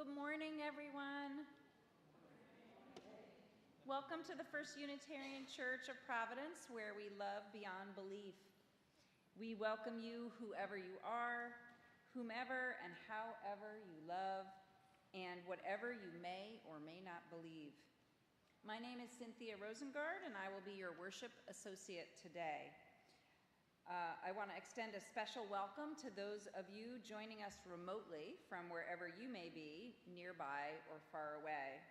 Good morning, everyone. Welcome to the First Unitarian Church of Providence, where we love beyond belief. We welcome you, whoever you are, whomever and however you love, and whatever you may or may not believe. My name is Cynthia Rosengard, and I will be your worship associate today. I want to extend a special welcome to those of you joining us remotely from wherever you may be, nearby or far away.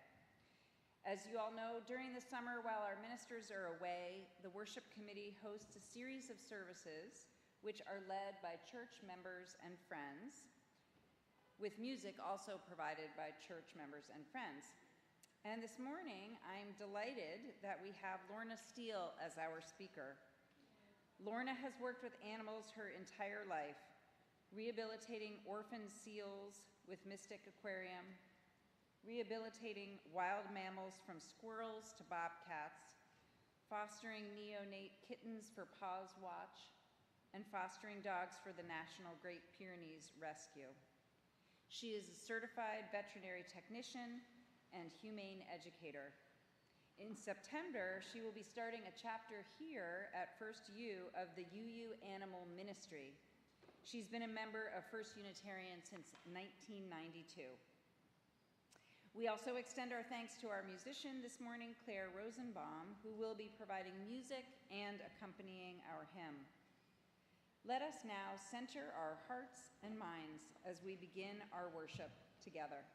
As you all know, during the summer, while our ministers are away, the worship committee hosts a series of services which are led by church members and friends, with music also provided by church members and friends. And this morning, I'm delighted that we have Lorna Steele as our speaker. Lorna has worked with animals her entire life, rehabilitating orphan seals with Mystic Aquarium, rehabilitating wild mammals from squirrels to bobcats, fostering neonate kittens for Paws Watch, and fostering dogs for the National Great Pyrenees Rescue. She is a certified veterinary technician and humane educator. In September, she will be starting a chapter here at First U of the UU Animal Ministry. She's been a member of First Unitarian since 1992. We also extend our thanks to our musician this morning, Claire Rosenbaum, who will be providing music and accompanying our hymn. Let us now center our hearts and minds as we begin our worship together.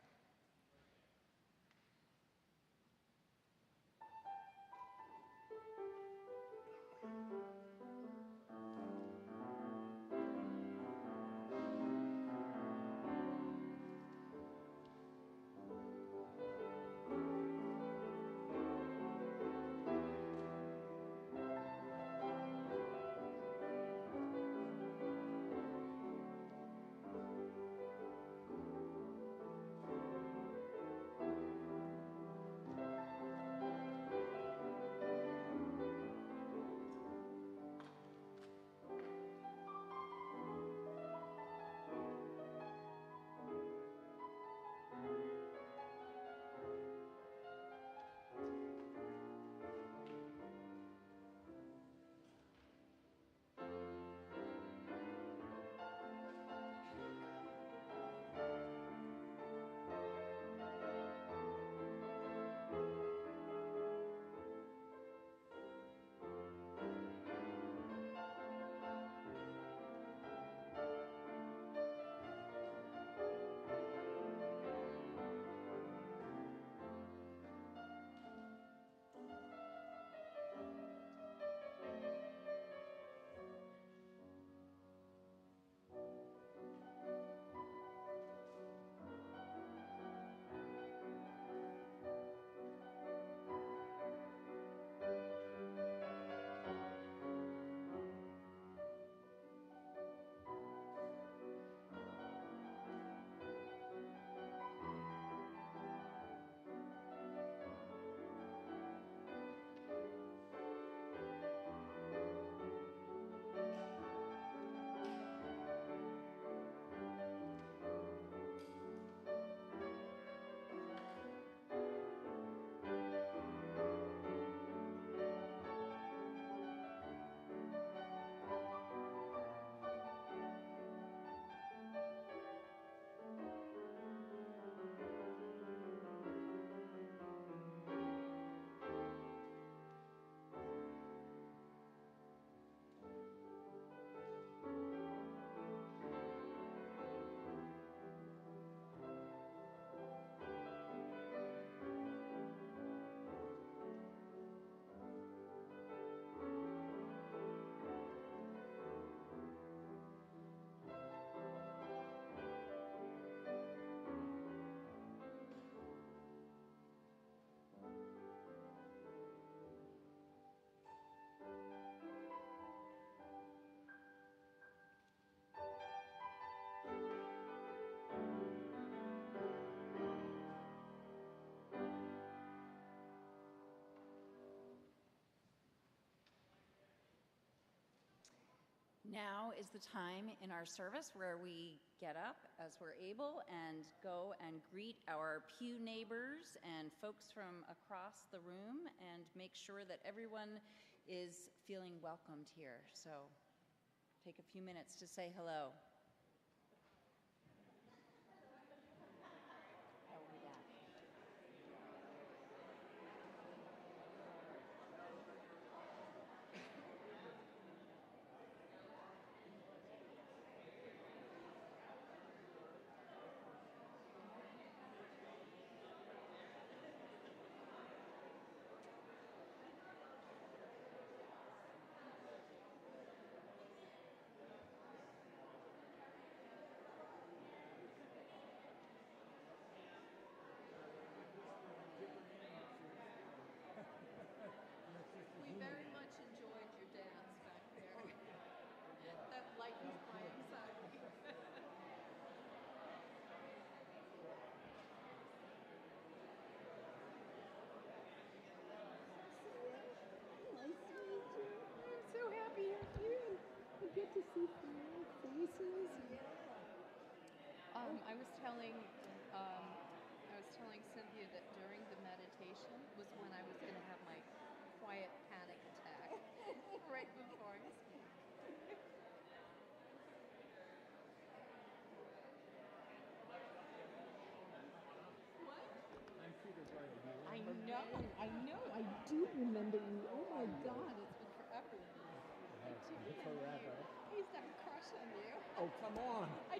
Now is the time in our service where we get up as we're able and go and greet our pew neighbors and folks from across the room and make sure that everyone is feeling welcomed here. So take a few minutes to say hello. We very much enjoyed your dance back there. That lightened my anxiety. Nice to meet you. I'm so happy you're here. I get to see familiar faces. I was telling Cynthia that during the meditation was when I was going to have my quiet panic attack right before I speak. What? I'm Peter Brady. I know. I do remember you. Oh my God, God. it's been forever. I do remember Forever. you. I used to have a crush on you. Oh, come on. I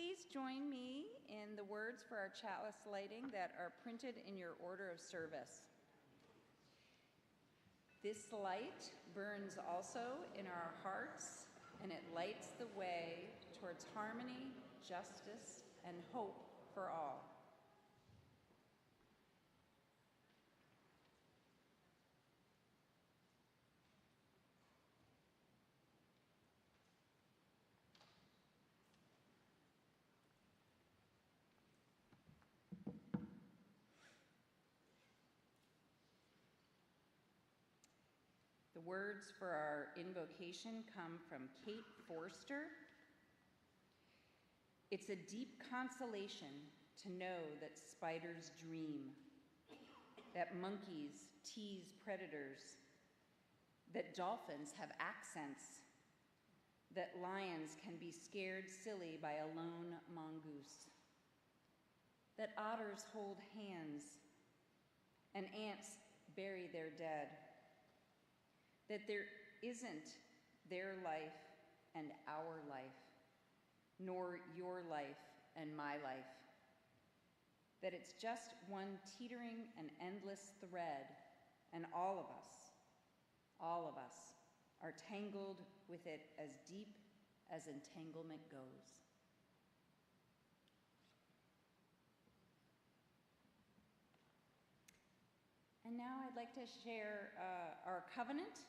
please join me in the words for our chalice lighting that are printed in your order of service. This light burns also in our hearts, and it lights the way towards harmony, justice, and hope for all. The words for our invocation come from Kate Forster. It's a deep consolation to know that spiders dream, that monkeys tease predators, that dolphins have accents, that lions can be scared silly by a lone mongoose, that otters hold hands and ants bury their dead, that there isn't their life and our life, nor your life and my life, that it's just one teetering and endless thread, and all of us are tangled with it as deep as entanglement goes. And now I'd like to share our covenant.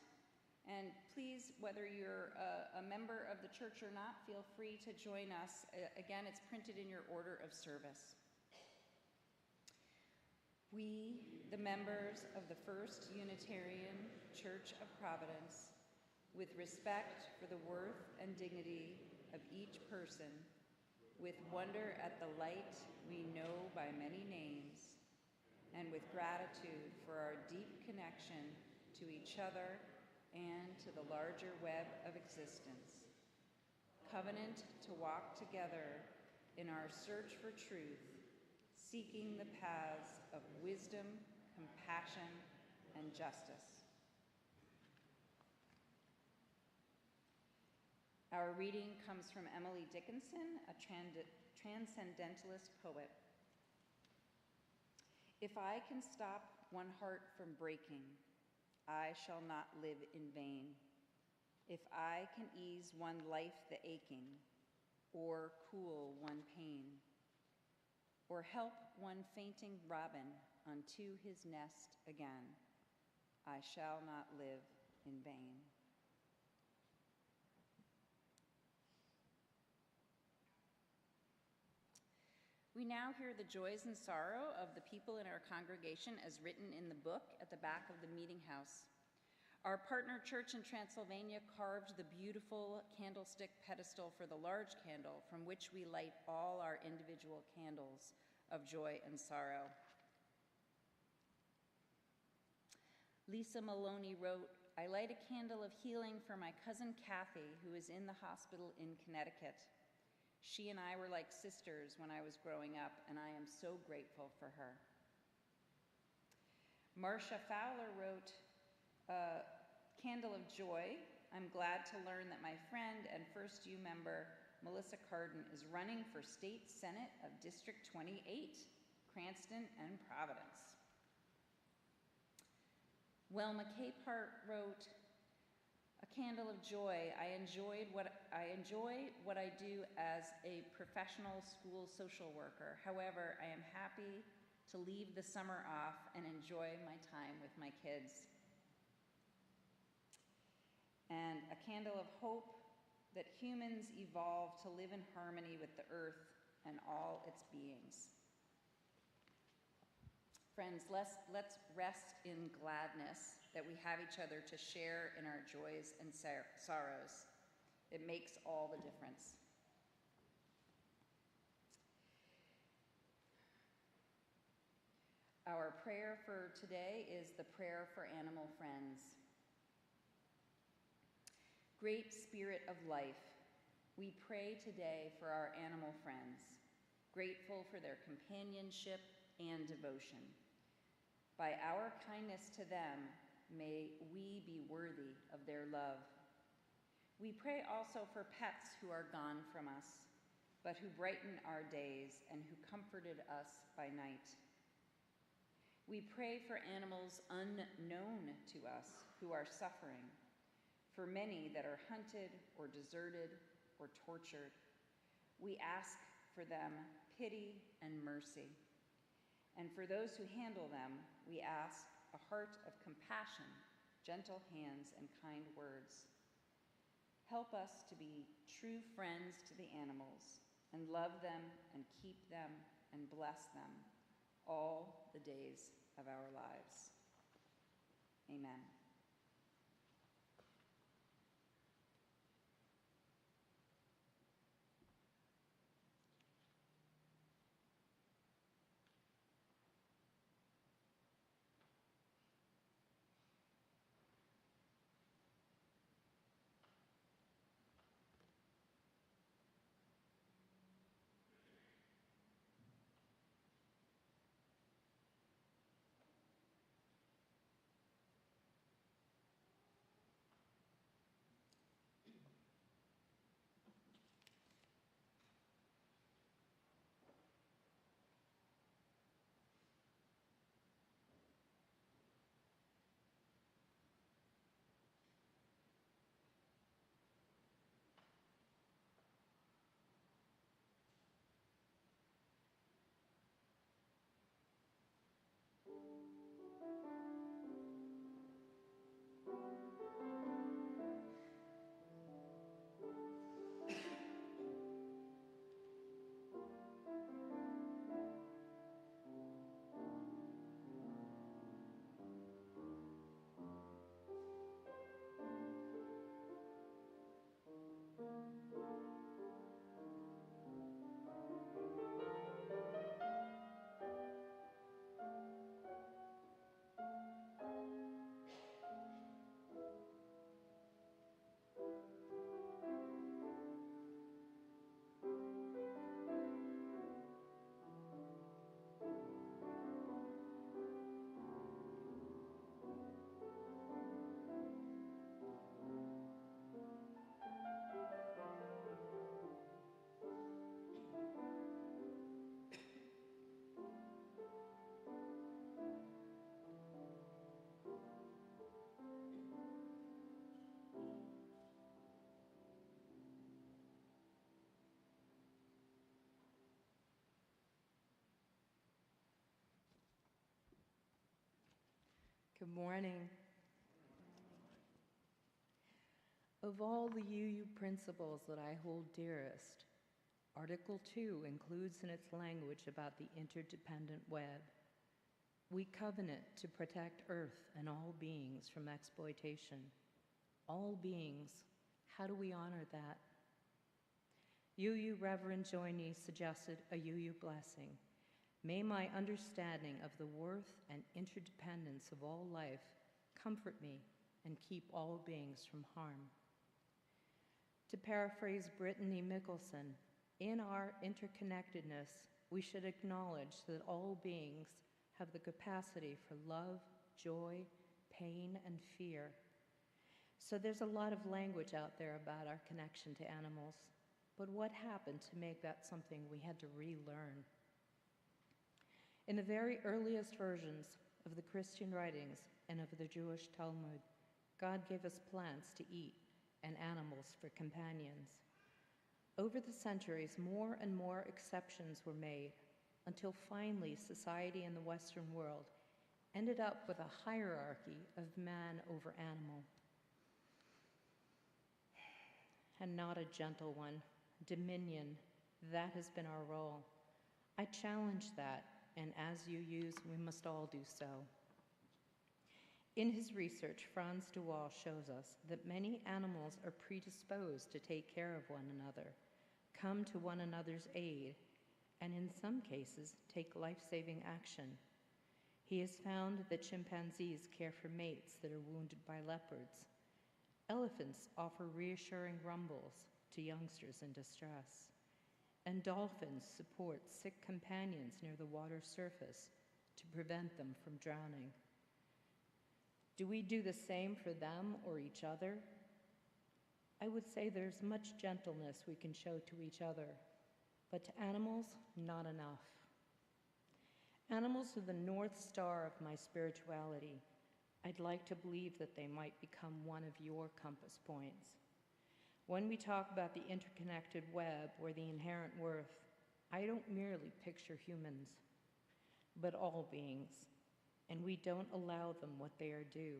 And please, whether you're a member of the church or not, feel free to join us. Again, it's printed in your order of service. We, the members of the First Unitarian Church of Providence, with respect for the worth and dignity of each person, with wonder at the light we know by many names, and with gratitude for our deep connection to each other and to the larger web of existence, covenant to walk together in our search for truth, seeking the paths of wisdom, compassion, and justice. Our reading comes from Emily Dickinson, a transcendentalist poet. If I can stop one heart from breaking, I shall not live in vain. If I can ease one life the aching, or cool one pain, or help one fainting robin unto his nest again, I shall not live in vain. We now hear the joys and sorrow of the people in our congregation as written in the book at the back of the meeting house. Our partner church in Transylvania carved the beautiful candlestick pedestal for the large candle from which we light all our individual candles of joy and sorrow. Lisa Maloney wrote, I light a candle of healing for my cousin Kathy, who is in the hospital in Connecticut. She and I were like sisters when I was growing up, and I am so grateful for her. Marcia Fowler wrote, Candle of Joy. I'm glad to learn that my friend and First U member, Melissa Carden, is running for State Senate of District 28, Cranston and Providence. Wilma Capehart wrote, A candle of joy. I enjoy what I do as a professional school social worker. However, I am happy to leave the summer off and enjoy my time with my kids. And a candle of hope that humans evolve to live in harmony with the earth and all its beings. Friends, let's rest in gladness that we have each other to share in our joys and sorrows. It makes all the difference. Our prayer for today is the prayer for animal friends. Great Spirit of life, we pray today for our animal friends, grateful for their companionship and devotion. By our kindness to them, may we be worthy of their love. We pray also for pets who are gone from us. but who brighten our days and who comforted us by night. We pray for animals unknown to us who are suffering, for many that are hunted or deserted or tortured. We ask for them pity and mercy. And for those who handle them, we ask a heart of compassion, gentle hands, and kind words. Help us to be true friends to the animals and love them and keep them and bless them all the days of our lives. Amen. Good morning. Of all the UU principles that I hold dearest, Article 2 includes in its language about the interdependent web. We covenant to protect Earth and all beings from exploitation. All beings. How do we honor that? UU Reverend Joyny suggested a UU blessing. May my understanding of the worth and interdependence of all life comfort me and keep all beings from harm. To paraphrase Brittany Mickelson, in our interconnectedness, we should acknowledge that all beings have the capacity for love, joy, pain, and fear. So there's a lot of language out there about our connection to animals, but what happened to make that something we had to relearn? In the very earliest versions of the Christian writings and of the Jewish Talmud, God gave us plants to eat and animals for companions. Over the centuries, more and more exceptions were made until finally society in the Western world ended up with a hierarchy of man over animal. And not a gentle one. Dominion, that has been our role. I challenge that, and as UUs, we must all do so. In his research, Franz de Waal shows us that many animals are predisposed to take care of one another, come to one another's aid, and in some cases, take life-saving action. He has found that chimpanzees care for mates that are wounded by leopards. Elephants offer reassuring rumbles to youngsters in distress. And dolphins support sick companions near the water's surface to prevent them from drowning. Do we do the same for them or each other? I would say there's much gentleness we can show to each other. but to animals, not enough. Animals are the North Star of my spirituality. I'd like to believe that they might become one of your compass points. When we talk about the interconnected web or the inherent worth, I don't merely picture humans, but all beings, and we don't allow them what they are due.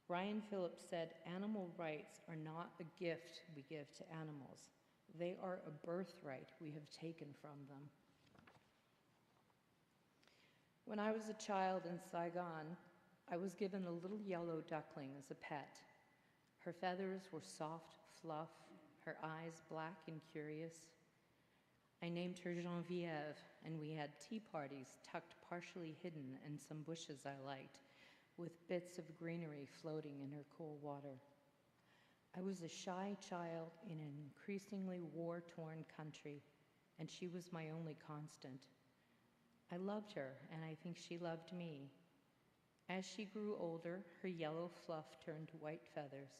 Ryan Phillips said, "Animal rights are not a gift we give to animals. They are a birthright we have taken from them." When I was a child in Saigon, I was given a little yellow duckling as a pet. Her feathers were soft fluff, her eyes black and curious. I named her Geneviève, and we had tea parties tucked partially hidden in some bushes I liked, with bits of greenery floating in her cool water. I was a shy child in an increasingly war-torn country, and she was my only constant. I loved her, and I think she loved me. As she grew older, her yellow fluff turned to white feathers,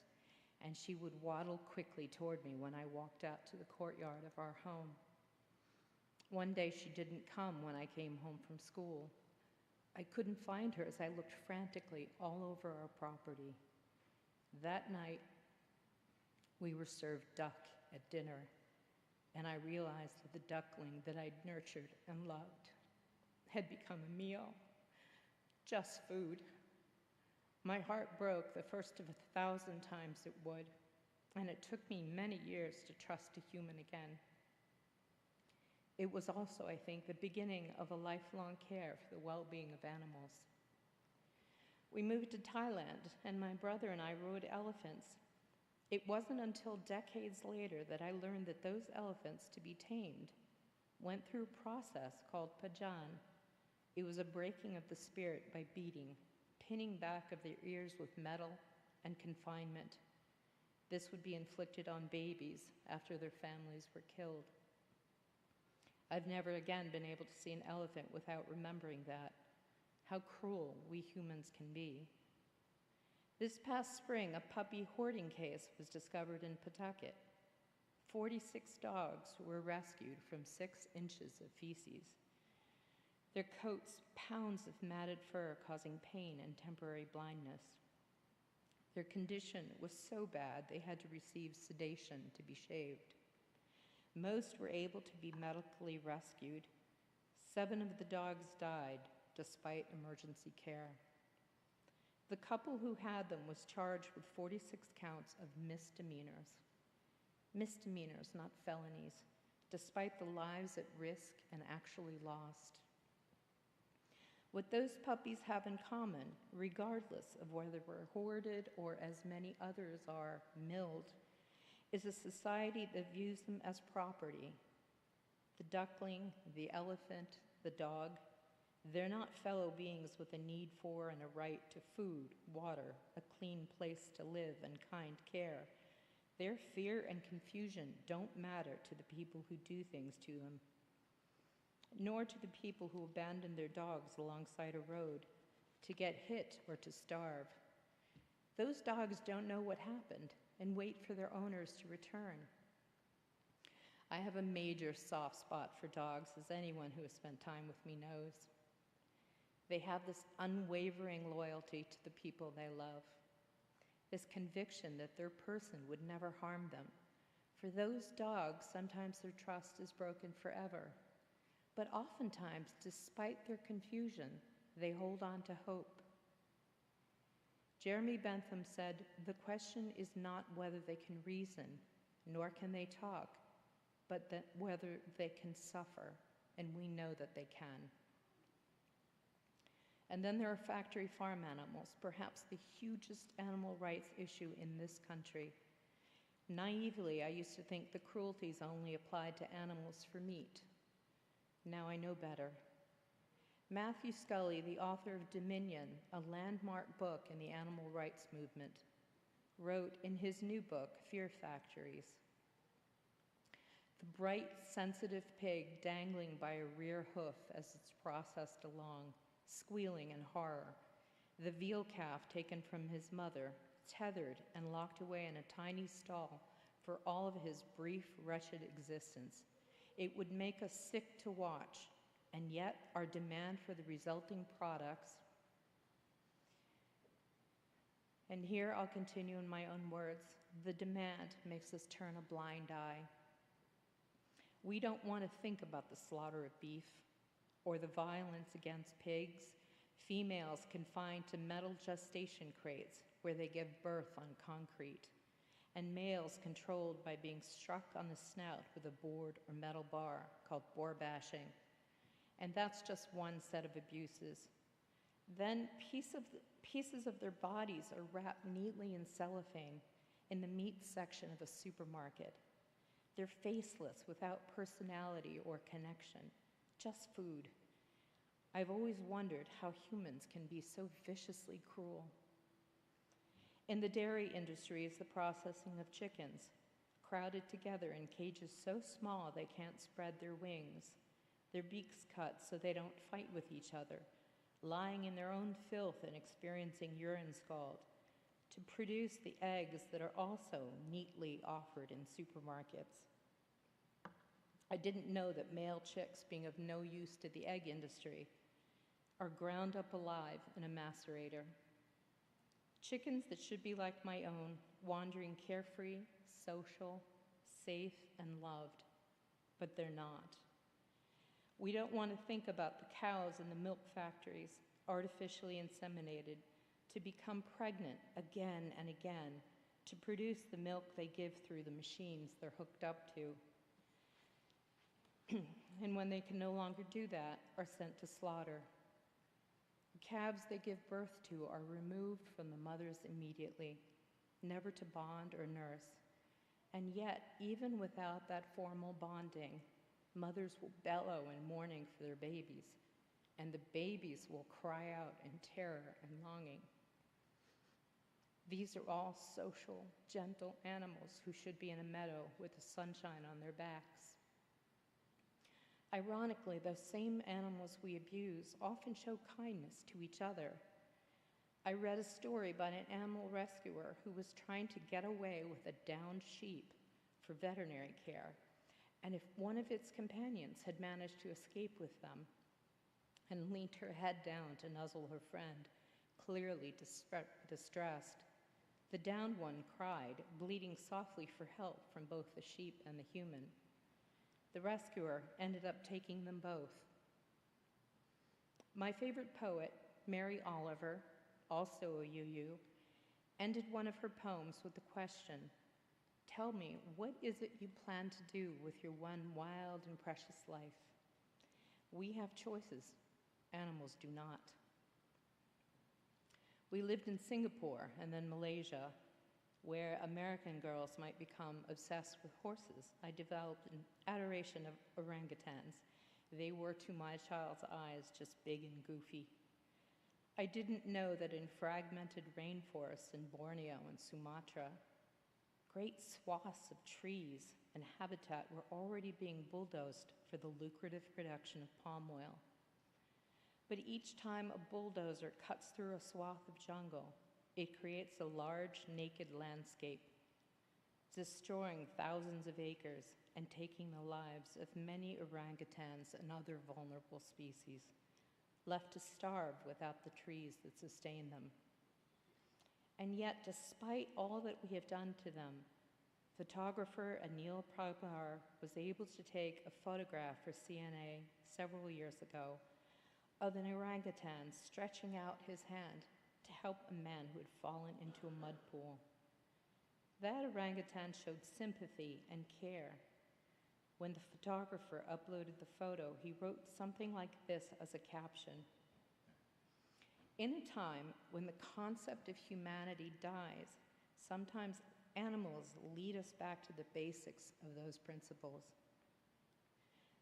and she would waddle quickly toward me when I walked out to the courtyard of our home. One day she didn't come when I came home from school. I couldn't find her as I looked frantically all over our property. That night, we were served duck at dinner, and I realized that the duckling that I'd nurtured and loved had become a meal, just food. My heart broke the first of 1,000 times it would, and it took me many years to trust a human again. It was also, I think, the beginning of a lifelong care for the well-being of animals. We moved to Thailand, and my brother and I rode elephants. It wasn't until decades later that I learned that those elephants, to be tamed, went through a process called pajan. It was a breaking of the spirit by beating, pinning back of their ears with metal, and confinement. This would be inflicted on babies after their families were killed. I've never again been able to see an elephant without remembering that, how cruel we humans can be. This past spring, a puppy hoarding case was discovered in Pawtucket. 46 dogs were rescued from 6 inches of feces. Their coats, pounds of matted fur causing pain and temporary blindness. Their condition was so bad they had to receive sedation to be shaved. Most were able to be medically rescued. 7 of the dogs died despite emergency care. The couple who had them was charged with 46 counts of misdemeanors. Misdemeanors, not felonies, despite the lives at risk and actually lost. What those puppies have in common, regardless of whether we're hoarded or, as many others are, milled, is a society that views them as property. The duckling, the elephant, the dog, they're not fellow beings with a need for and a right to food, water, a clean place to live, and kind care. Their fear and confusion don't matter to the people who do things to them, nor to the people who abandon their dogs alongside a road to get hit or to starve. Those dogs don't know what happened and wait for their owners to return. I have a major soft spot for dogs, as anyone who has spent time with me knows. They have this unwavering loyalty to the people they love, this conviction that their person would never harm them. For those dogs, sometimes their trust is broken forever, but oftentimes, despite their confusion, they hold on to hope. Jeremy Bentham said, "The question is not whether they can reason, nor can they talk, but that whether they can suffer, and we know that they can." And then there are factory farm animals, perhaps the hugest animal rights issue in this country. Naively, I used to think the cruelties only applied to animals for meat. Now I know better. Matthew Scully, the author of Dominion, a landmark book in the animal rights movement, wrote in his new book, Fear Factories, "The bright, sensitive pig dangling by a rear hoof as it's processed along, squealing in horror. The veal calf taken from his mother, tethered and locked away in a tiny stall for all of his brief, wretched existence. It would make us sick to watch, and yet our demand for the resulting products, and here I'll continue in my own words, the demand makes us turn a blind eye. We don't want to think about the slaughter of beef or the violence against pigs, females confined to metal gestation crates where they give birth on concrete, and males controlled by being struck on the snout with a board or metal bar called boar bashing. And that's just one set of abuses. Then pieces of their bodies are wrapped neatly in cellophane in the meat section of a supermarket. They're faceless, without personality or connection, just food. I've always wondered how humans can be so viciously cruel. In the dairy industry is the processing of chickens, crowded together in cages so small they can't spread their wings, their beaks cut so they don't fight with each other, lying in their own filth and experiencing urine scald, to produce the eggs that are also neatly offered in supermarkets. I didn't know that male chicks, being of no use to the egg industry, are ground up alive in a macerator. Chickens that should be like my own, wandering carefree, social, safe, and loved, but they're not. We don't want to think about the cows in the milk factories, artificially inseminated, to become pregnant again and again, to produce the milk they give through the machines they're hooked up to. And when they can no longer do that, are sent to slaughter. The calves they give birth to are removed from the mothers immediately, never to bond or nurse. And yet, even without that formal bonding, mothers will bellow in mourning for their babies, and the babies will cry out in terror and longing. These are all social, gentle animals who should be in a meadow with the sunshine on their backs. Ironically, those same animals we abuse often show kindness to each other. I read a story about an animal rescuer who was trying to get away with a downed sheep for veterinary care, and if one of its companions had managed to escape with them and leaned her head down to nuzzle her friend, clearly distressed, the downed one cried, bleating softly for help from both the sheep and the human. The rescuer ended up taking them both. My favorite poet, Mary Oliver, also a UU, ended one of her poems with the question, "Tell me, what is it you plan to do with your one wild and precious life?" We have choices. Animals do not. We lived in Singapore and then Malaysia, where American girls might become obsessed with horses. I developed an adoration of orangutans. They were, to my child's eyes, just big and goofy. I didn't know that in fragmented rainforests in Borneo and Sumatra, great swaths of trees and habitat were already being bulldozed for the lucrative production of palm oil. But each time a bulldozer cuts through a swath of jungle, it creates a large, naked landscape, destroying thousands of acres and taking the lives of many orangutans and other vulnerable species, left to starve without the trees that sustain them. And yet, despite all that we have done to them, photographer Anil Prabhar was able to take a photograph for CNA several years ago of an orangutan stretching out his hand to help a man who had fallen into a mud pool. That orangutan showed sympathy and care. When the photographer uploaded the photo, he wrote something like this as a caption: "In a time when the concept of humanity dies, sometimes animals lead us back to the basics of those principles."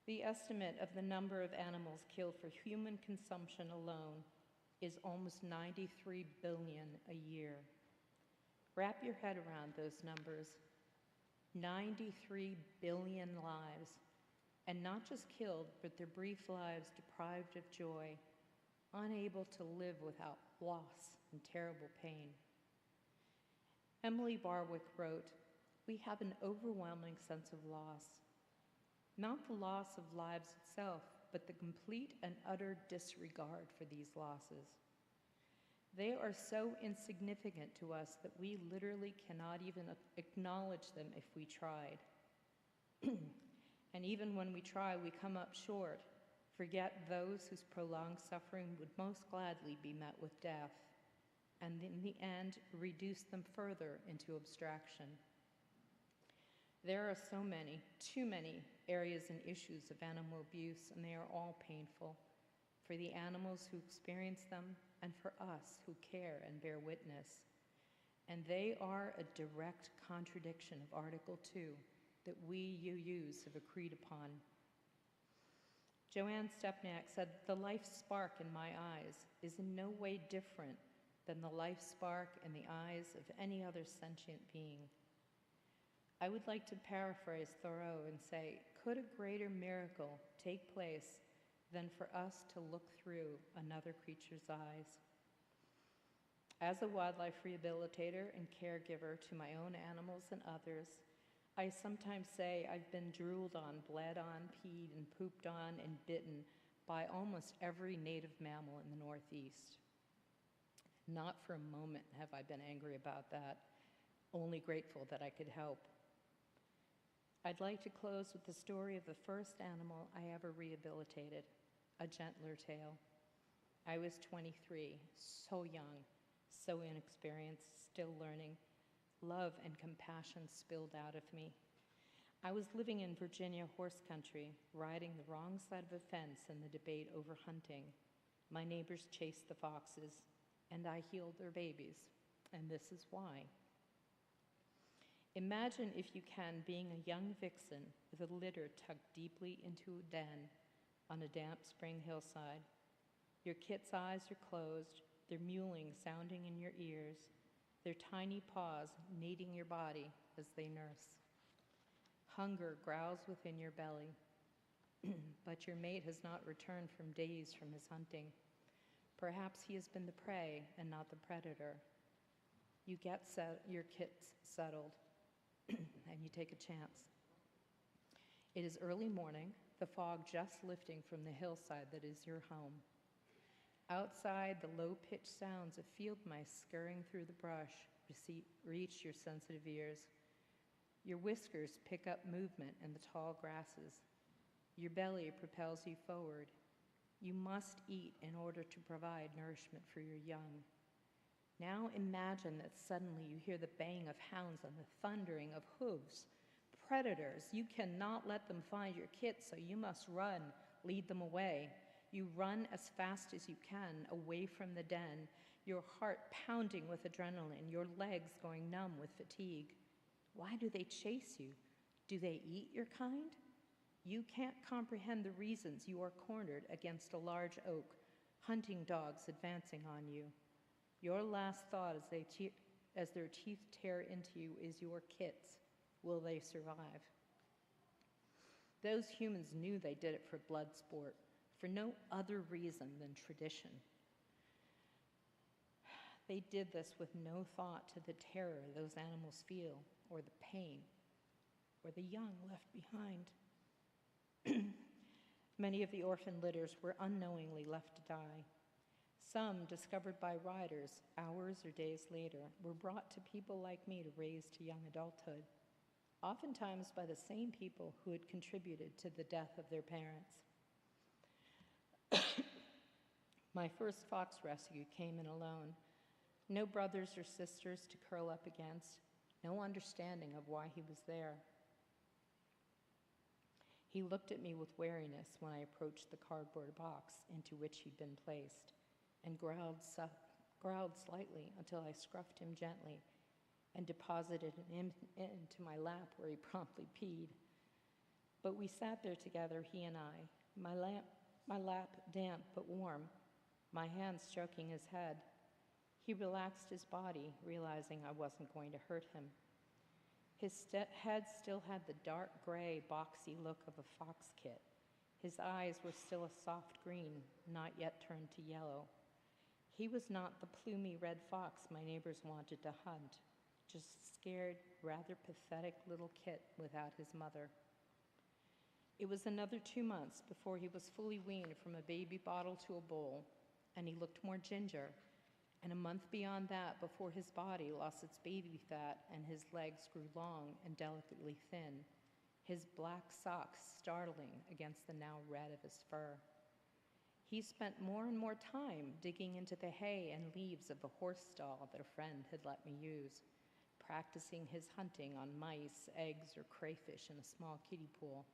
The estimate of the number of animals killed for human consumption alone is almost 93 billion a year. Wrap your head around those numbers. 93 billion lives, and not just killed, but their brief lives deprived of joy, unable to live without loss and terrible pain. Emily Barwick wrote, "We have an overwhelming sense of loss. Not the loss of lives itself, but the complete and utter disregard for these losses. They are so insignificant to us that we literally cannot even acknowledge them if we tried. And even when we try, we come up short, forget those whose prolonged suffering would most gladly be met with death, and in the end, reduce them further into abstraction. There are so many, too many, areas and issues of animal abuse, and they are all painful for the animals who experience them and for us who care and bear witness. And they are a direct contradiction of Article 2 that we UUs have agreed upon. Joanne Stepniak said, "The life spark in my eyes is in no way different than the life spark in the eyes of any other sentient being." I would like to paraphrase Thoreau and say, could a greater miracle take place than for us to look through another creature's eyes? As a wildlife rehabilitator and caregiver to my own animals and others, I sometimes say I've been drooled on, bled on, peed and pooped on and bitten by almost every native mammal in the Northeast. Not for a moment have I been angry about that, only grateful that I could help. I'd like to close with the story of the first animal I ever rehabilitated, a gentler tale. I was 23, so young, so inexperienced, still learning. Love and compassion spilled out of me. I was living in Virginia horse country, riding the wrong side of a fence in the debate over hunting. My neighbors chased the foxes, and I healed their babies, and this is why. Imagine, if you can, being a young vixen with a litter tucked deeply into a den on a damp spring hillside. Your kit's eyes are closed, their mewling sounding in your ears, their tiny paws kneading your body as they nurse. Hunger growls within your belly, but your mate has not returned from days from his hunting. Perhaps he has been the prey and not the predator. You get your kits settled, and you take a chance. It is early morning, the fog just lifting from the hillside that is your home. Outside, the low-pitched sounds of field mice scurrying through the brush reach your sensitive ears. Your whiskers pick up movement in the tall grasses. Your belly propels you forward. You must eat in order to provide nourishment for your young. Now imagine that suddenly you hear the baying of hounds and the thundering of hooves. Predators, you cannot let them find your kit, so you must run, lead them away. You run as fast as you can away from the den, your heart pounding with adrenaline, your legs going numb with fatigue. Why do they chase you? Do they eat your kind? You can't comprehend the reasons you are cornered against a large oak, hunting dogs advancing on you. Your last thought as their teeth tear into you is your kits. Will they survive? Those humans knew they did it for blood sport, for no other reason than tradition. They did this with no thought to the terror those animals feel, or the pain, or the young left behind. Many of the orphan litters were unknowingly left to die. Some, discovered by riders hours or days later, were brought to people like me to raise to young adulthood, oftentimes by the same people who had contributed to the death of their parents. My first fox rescue came in alone. No brothers or sisters to curl up against, no understanding of why he was there. He looked at me with wariness when I approached the cardboard box into which he'd been placed, and growled slightly until I scruffed him gently and deposited him into my lap where he promptly peed. But we sat there together, he and I, my lap damp but warm, my hands stroking his head. He relaxed his body, realizing I wasn't going to hurt him. His head still had the dark gray, boxy look of a fox kit. His eyes were still a soft green, not yet turned to yellow. He was not the plumy red fox my neighbors wanted to hunt, just a scared, rather pathetic little kit without his mother. It was another 2 months before he was fully weaned from a baby bottle to a bowl, and he looked more ginger, and a month beyond that before his body lost its baby fat and his legs grew long and delicately thin, his black socks startling against the now red of his fur. He spent more and more time digging into the hay and leaves of a horse stall that a friend had let me use, practicing his hunting on mice, eggs, or crayfish in a small kiddie pool,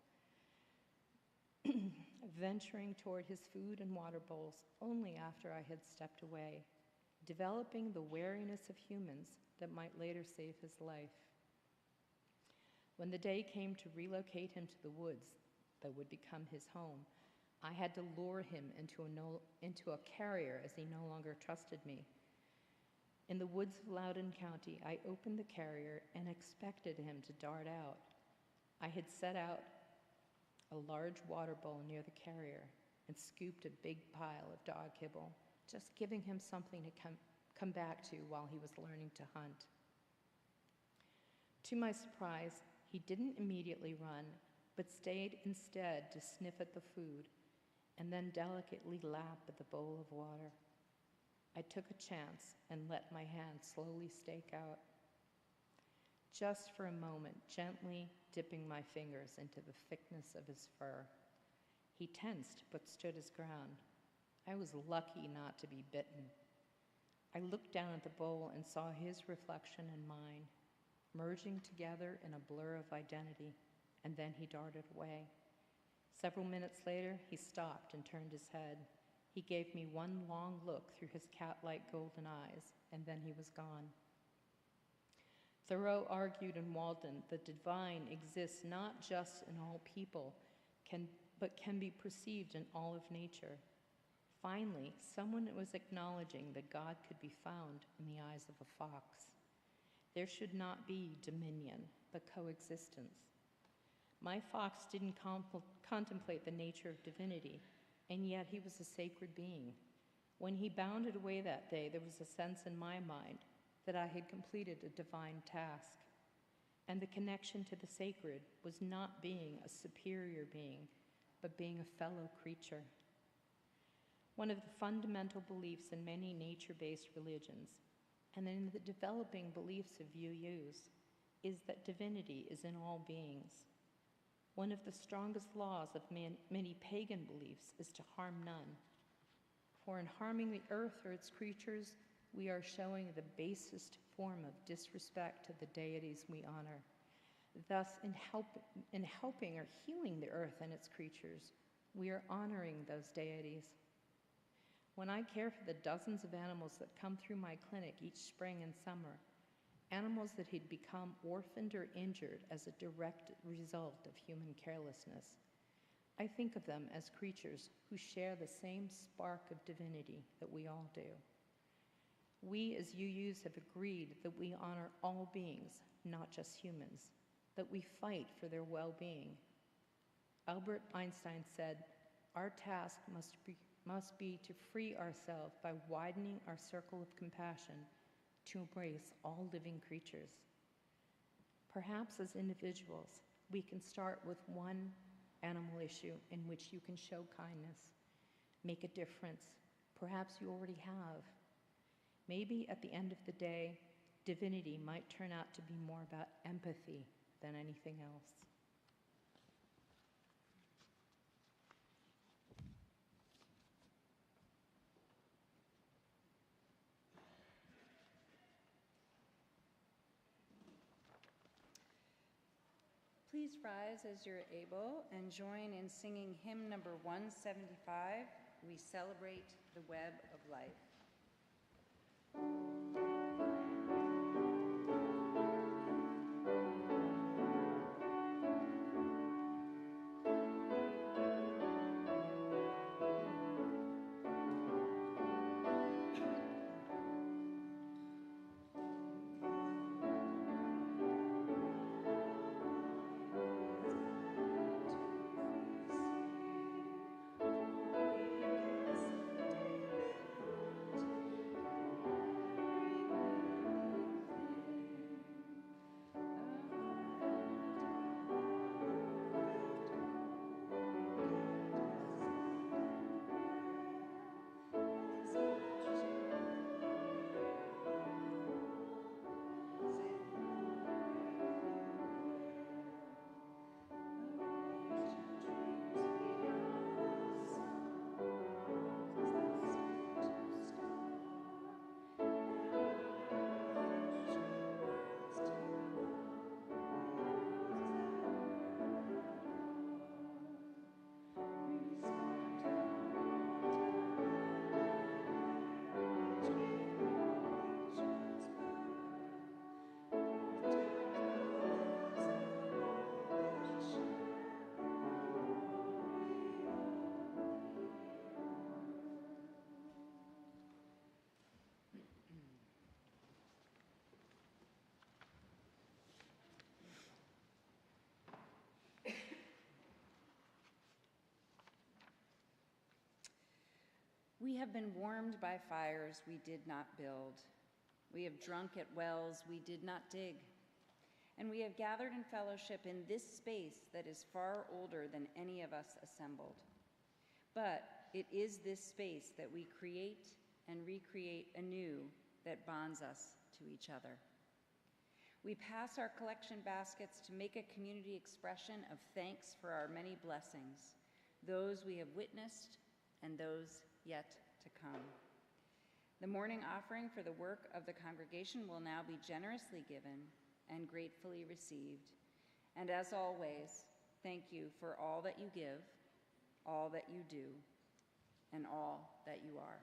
venturing toward his food and water bowls only after I had stepped away, developing the wariness of humans that might later save his life. When the day came to relocate him to the woods that would become his home, I had to lure him into a carrier as he no longer trusted me. In the woods of Loudoun County, I opened the carrier and expected him to dart out. I had set out a large water bowl near the carrier and scooped a big pile of dog kibble, just giving him something to come back to while he was learning to hunt. To my surprise, he didn't immediately run, but stayed instead to sniff at the food and then delicately lap at the bowl of water. I took a chance and let my hand slowly stake out, just for a moment, gently dipping my fingers into the thickness of his fur. He tensed but stood his ground. I was lucky not to be bitten. I looked down at the bowl and saw his reflection and mine, merging together in a blur of identity, and then he darted away. Several minutes later, he stopped and turned his head. He gave me one long look through his cat-like golden eyes, and then he was gone. Thoreau argued in Walden that the divine exists not just in all people, but can be perceived in all of nature. Finally, someone was acknowledging that God could be found in the eyes of a fox. There should not be dominion, but coexistence. My fox didn't contemplate the nature of divinity, and yet he was a sacred being. When he bounded away that day, there was a sense in my mind that I had completed a divine task, and the connection to the sacred was not being a superior being, but being a fellow creature. One of the fundamental beliefs in many nature-based religions, and in the developing beliefs of UUs, is that divinity is in all beings. One of the strongest laws of many pagan beliefs is to harm none. For in harming the earth or its creatures, we are showing the basest form of disrespect to the deities we honor. Thus, in helping or healing the earth and its creatures, we are honoring those deities. When I care for the dozens of animals that come through my clinic each spring and summer, animals that had become orphaned or injured as a direct result of human carelessness, I think of them as creatures who share the same spark of divinity that we all do. We as UUs have agreed that we honor all beings, not just humans, that we fight for their well-being. Albert Einstein said, "Our task must be to free ourselves by widening our circle of compassion to embrace all living creatures." Perhaps as individuals, we can start with one animal issue in which you can show kindness, make a difference. Perhaps you already have. Maybe at the end of the day, divinity might turn out to be more about empathy than anything else. Please rise as you're able and join in singing hymn number 175, "We Celebrate the Web of Life." Thank you. We have been warmed by fires we did not build. We have drunk at wells we did not dig. And we have gathered in fellowship in this space that is far older than any of us assembled. But it is this space that we create and recreate anew that bonds us to each other. We pass our collection baskets to make a community expression of thanks for our many blessings, those we have witnessed and those yet to come. The morning offering for the work of the congregation will now be generously given and gratefully received. And as always, thank you for all that you give, all that you do, and all that you are.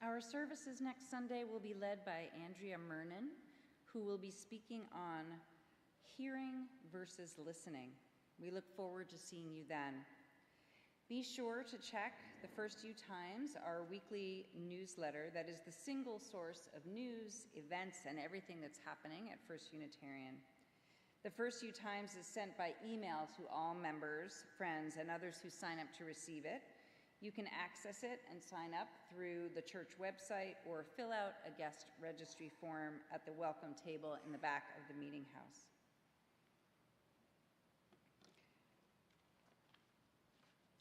Our services next Sunday will be led by Andrea Mernon, who will be speaking on hearing versus listening. We look forward to seeing you then. Be sure to check the First U Times, our weekly newsletter that is the single source of news, events, and everything that's happening at First Unitarian. The First U Times is sent by email to all members, friends, and others who sign up to receive it. You can access it and sign up through the church website or fill out a guest registry form at the welcome table in the back of the meeting house.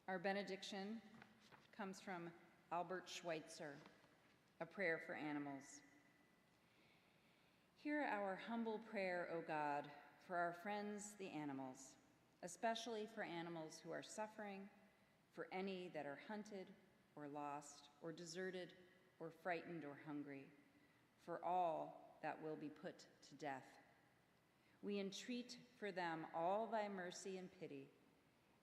Our benediction comes from Albert Schweitzer, A Prayer for Animals. Hear our humble prayer, O God, for our friends, the animals, especially for animals who are suffering, for any that are hunted or lost or deserted or frightened or hungry, for all that will be put to death. We entreat for them all thy mercy and pity,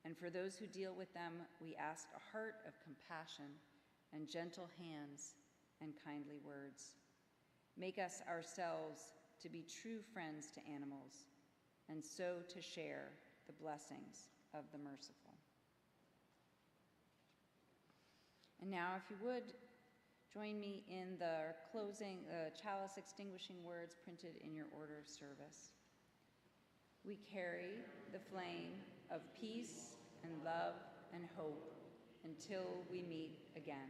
and for those who deal with them, we ask a heart of compassion and gentle hands and kindly words. Make us ourselves to be true friends to animals, and so to share the blessings of the merciful. And now, if you would, join me in the closing, chalice extinguishing words printed in your order of service. We carry the flame of peace and love and hope until we meet again.